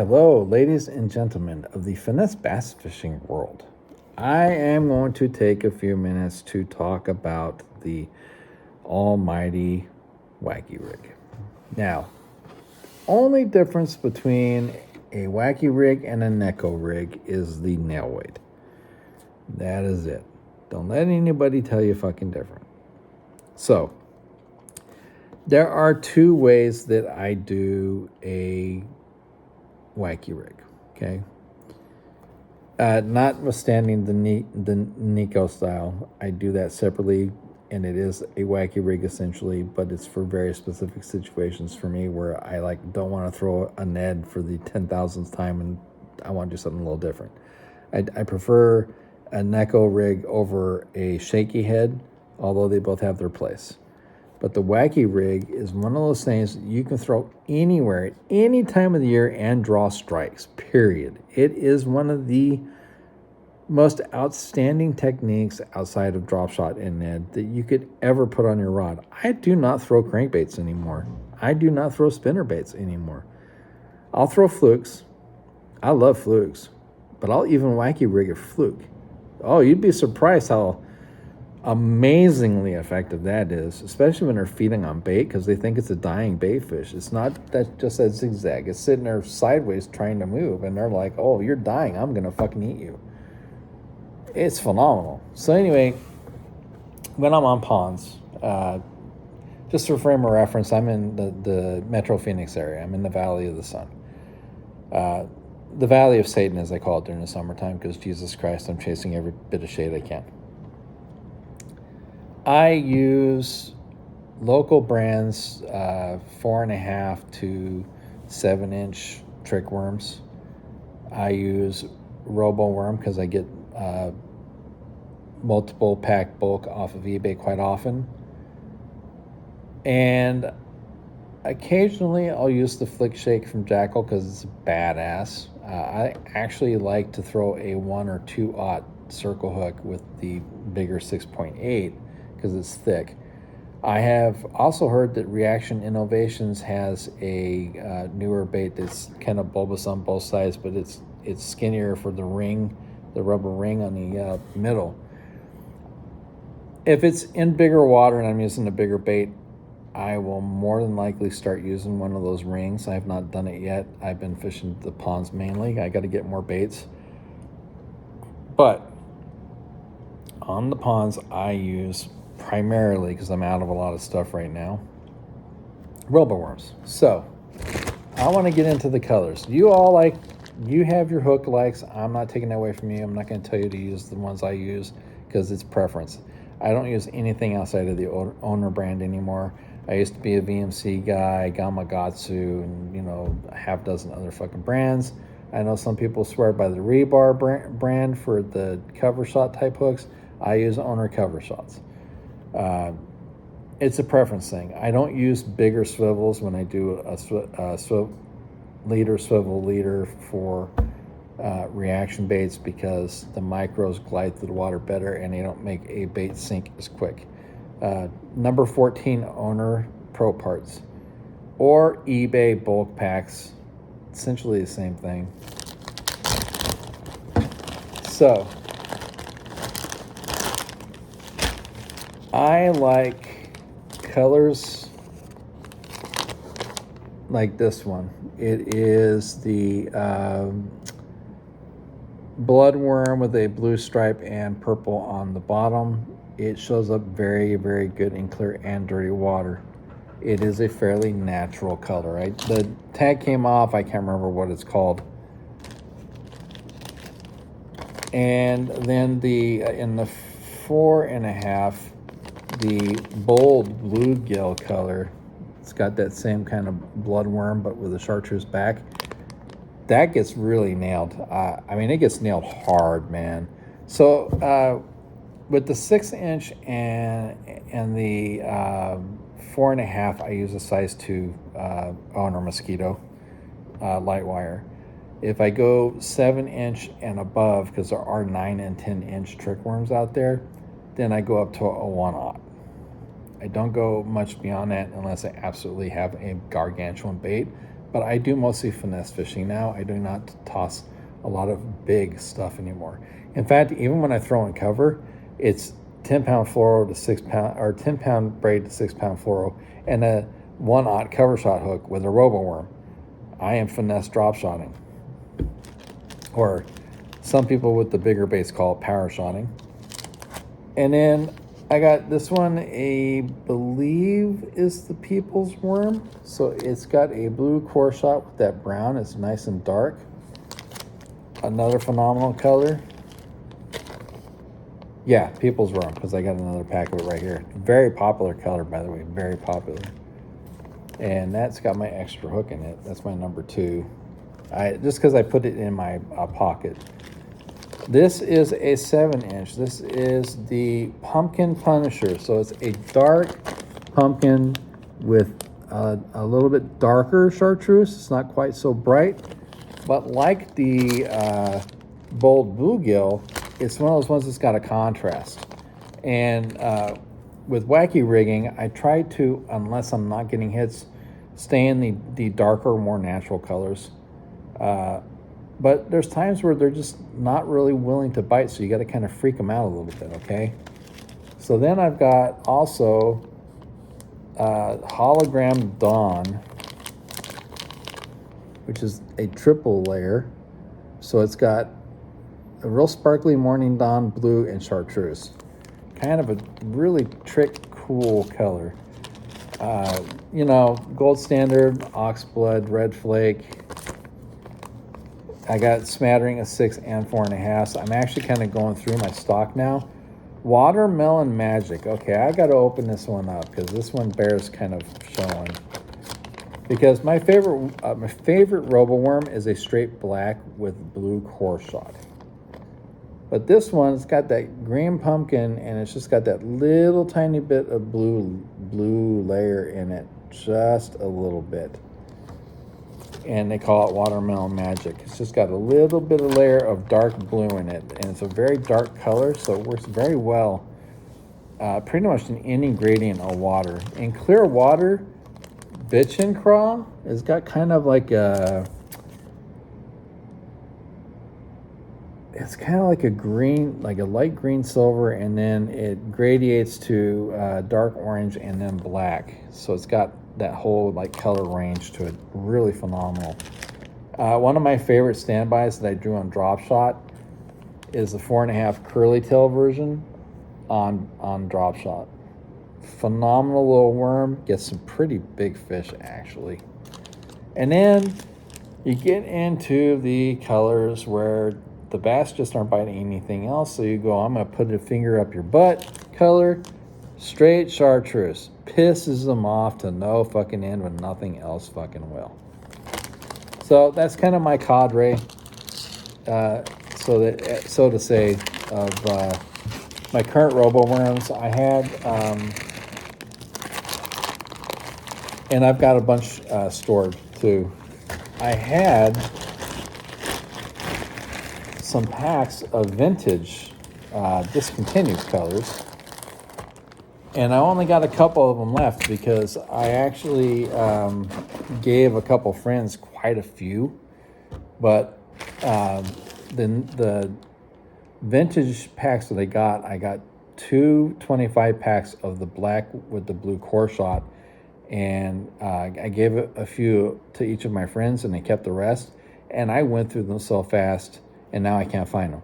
Hello, ladies and gentlemen of the finesse bass fishing world. I am going to take a few minutes to talk about the almighty Wacky rig. Now, only difference between a Wacky rig and a Neko rig is the nail weight. That is it. Don't let anybody tell you fucking different. So, there are two ways that I do a Wacky rig, okay? Notwithstanding the Nico style, I do that separately, and it is a Wacky rig essentially, but it's for very specific situations for me where I don't want to throw a Ned for the 10,000th time, and I want to do something a little different. I prefer a Neko rig over a shaky head, although they both have their place. But the Wacky rig is one of those things you can throw anywhere at any time of the year and draw strikes, period. It is one of the most outstanding techniques outside of drop shot and Ned that you could ever put on your rod. I do not throw crankbaits anymore. I do not throw spinner baits anymore. I'll throw flukes. I love flukes. But I'll even Wacky rig a fluke. Oh, you'd be surprised how amazingly effective that is, especially when they're feeding on bait because they think it's a dying bait fish. It's not that just a zigzag. It's sitting there sideways trying to move, and they're like, oh, you're dying. I'm going to fucking eat you. It's phenomenal. So anyway, when I'm on ponds, just for frame of reference, I'm in the Metro Phoenix area. I'm in the Valley of the Sun. The Valley of Satan, as they call it during the summertime, because Jesus Christ, I'm chasing every bit of shade I can. I use local brands, 4.5 to 7-inch trick worms. I use Robo Worm because I get multiple pack bulk off of eBay quite often. And occasionally I'll use the Flick Shake from Jackal because it's badass. I actually like to throw a 1 or 2/0 circle hook with the bigger 6.8 because it's thick. I have also heard that Reaction Innovations has a newer bait that's kind of bulbous on both sides, but it's skinnier for the ring, the rubber ring on the middle. If it's in bigger water and I'm using a bigger bait, I will more than likely start using one of those rings. I have not done it yet. I've been fishing the ponds mainly. I got to get more baits. But on the ponds, I use primarily, because I'm out of a lot of stuff right now, Robo Worms. So I want to get into the colors. You have your hook likes. I'm not taking that away from you. I'm not going to tell you to use the ones I use because it's preference. I don't use anything outside of the owner brand anymore. I used to be a VMC guy, Gamakatsu, and a half dozen other fucking brands. I know some people swear by the Rebar brand for the cover shot type hooks. I use owner cover shots. It's a preference thing. I don't use bigger swivels when I do a swivel leader for reaction baits because the micros glide through the water better and they don't make a bait sink as quick. Number 14 owner pro parts or eBay bulk packs, essentially the same thing. So I like colors like this one. It is the blood worm with a blue stripe and purple on the bottom. It shows up very, very good in clear and dirty water. It is a fairly natural color. The tag came off. I can't remember what it's called. And then in the 4.5, the bold bluegill color. It's got that same kind of blood worm, but with a chartreuse back. That gets really nailed. It gets nailed hard, man. So with the 6-inch and the 4.5, I use a size 2 owner mosquito light wire. If I go 7-inch and above, because there are 9 and 10-inch trick worms out there, then I go up to a 1/0. I don't go much beyond that unless I absolutely have a gargantuan bait. But I do mostly finesse fishing now. I do not toss a lot of big stuff anymore. In fact, even when I throw in cover, it's 10-pound fluoro to 6-pound, or 10-pound braid to 6-pound fluoro, and a 1/0 cover shot hook with a robo worm. I am finesse drop shotting, or some people with the bigger baits call it power shotting. And then I got this one, I believe is the People's Worm. So it's got a blue core shot with that brown. It's nice and dark. Another phenomenal color. Yeah, People's Worm, because I got another pack of it right here. Very popular color, by the way, very popular. And that's got my extra hook in it. That's my number 2. Just because I put it in my pocket. This is a 7-inch. This is the Pumpkin Punisher. So it's a dark pumpkin with a little bit darker chartreuse. It's not quite so bright. But like the Bold Bluegill, it's one of those ones that's got a contrast. And with Wacky rigging, I try to, unless I'm not getting hits, stay in the darker, more natural colors. But there's times where they're just not really willing to bite, so you got to kind of freak them out a little bit, okay? So then I've got also Hologram Dawn, which is a triple layer. So it's got a real sparkly Morning Dawn blue and chartreuse. Kind of a really cool color. You know, gold standard, oxblood, red flake. I got smattering of 6 and 4.5. So I'm actually kind of going through my stock now. Watermelon Magic. Okay, I got to open this one up because this one bears kind of showing. Because my favorite RoboWorm is a straight black with blue core shot. But this one's got that green pumpkin, and it's just got that little tiny bit of blue layer in it, just a little bit. And they call it Watermelon Magic. It's just got a little bit of layer of dark blue in it, and it's a very dark color, so it works very well pretty much in any gradient of water. In clear water, Bitchin' Craw has got kind of like it's kind of like a green, like a light green silver, and then it gradiates to dark orange and then black. So it's got that whole like color range to it. Really phenomenal. One of my favorite standbys that I drew on Drop Shot is the 4.5 curly tail version on Drop Shot. Phenomenal little worm. Gets some pretty big fish actually. And then you get into the colors where the bass just aren't biting anything else, so you go, I'm going to put a finger up your butt color, straight chartreuse. Pisses them off to no fucking end when nothing else fucking will. So that's kind of my cadre, so to say, of my current RoboWorms. I had, and I've got a bunch stored too. I had some packs of vintage discontinued colors, and I only got a couple of them left because I actually gave a couple friends quite a few, but the vintage packs that I got 2 25 packs of the black with the blue core shot, and I gave a few to each of my friends, and they kept the rest, and I went through them so fast, and now I can't find them.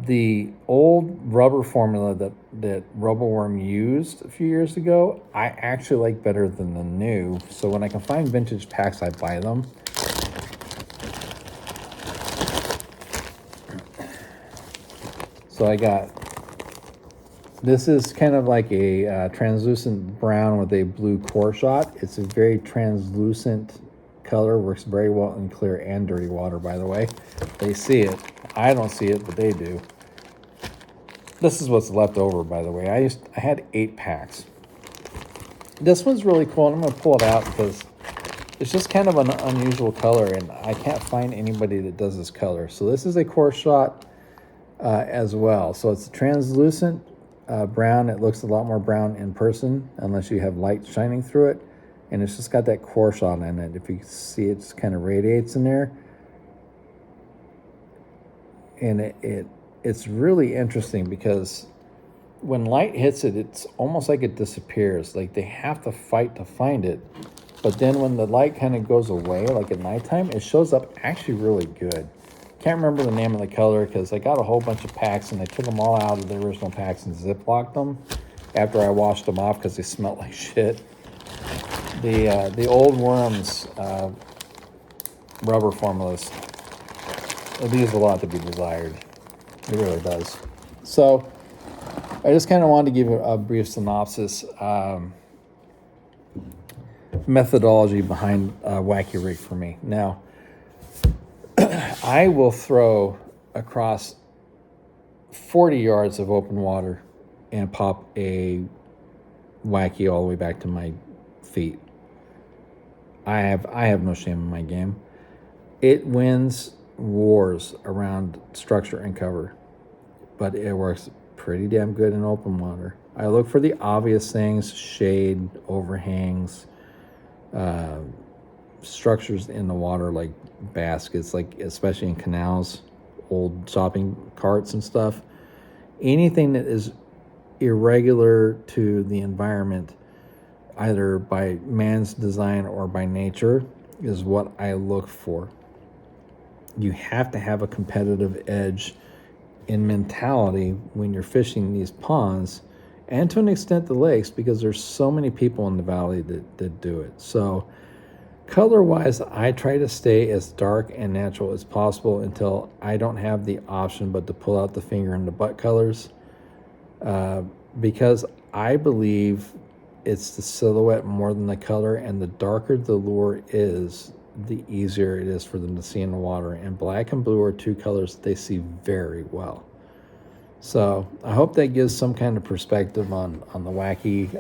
The old rubber formula that RoboWorm used a few years ago, I actually like better than the new. So when I can find vintage packs, I buy them. So I got, this is kind of like a translucent brown with a blue core shot. It's a very translucent color, works very well in clear and dirty water, by the way. They see it. I don't see it, but they do. This is what's left over, by the way. I had 8 packs. This one's really cool, and I'm going to pull it out because it's just kind of an unusual color, and I can't find anybody that does this color. So this is a core shot as well. So it's a translucent brown. It looks a lot more brown in person, unless you have light shining through it. and it's just got that core shot in it. If you can see, it just kind of radiates in there, and it's really interesting because when light hits it, it's almost like it disappears. Like they have to fight to find it. But then when the light kind of goes away, like at nighttime, it shows up actually really good. Can't remember the name of the color because I got a whole bunch of packs and I took them all out of the original packs and ziplocked them after I washed them off because they smelled like shit. The old Worms rubber formulas, it leaves a lot to be desired. It really does. So I just kind of wanted to give a brief synopsis, methodology behind Wacky Rig for me. Now, I will throw across 40 yards of open water and pop a Wacky all the way back to my feet. I have no shame in my game. It wins wars around structure and cover, but it works pretty damn good in open water. I look for the obvious things: shade, overhangs, structures in the water like baskets, like especially in canals, old shopping carts and stuff. Anything that is irregular to the environment, either by man's design or by nature, is what I look for. You have to have a competitive edge in mentality when you're fishing these ponds, and to an extent the lakes, because there's so many people in the valley that do it. So color wise, I try to stay as dark and natural as possible until I don't have the option but to pull out the finger and the butt colors, because I believe it's the silhouette more than the color, and the darker the lure is, the easier it is for them to see in the water. And black and blue are two colors they see very well. So I hope that gives some kind of perspective on the Wacky.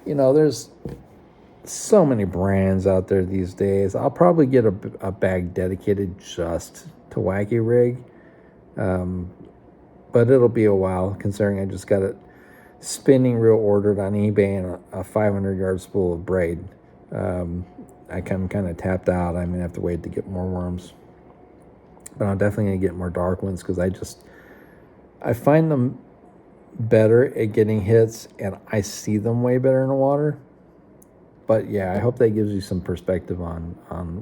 There's so many brands out there these days. I'll probably get a bag dedicated just to Wacky Rig, but it'll be a while considering I just got it spinning reel ordered on eBay and a 500-yard spool of braid. I kind of tapped out. I'm gonna have to wait to get more worms, but I'm definitely gonna get more dark ones because I find them better at getting hits, and I see them way better in the water. But yeah, I hope that gives you some perspective on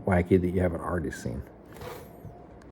Wacky that you haven't already seen.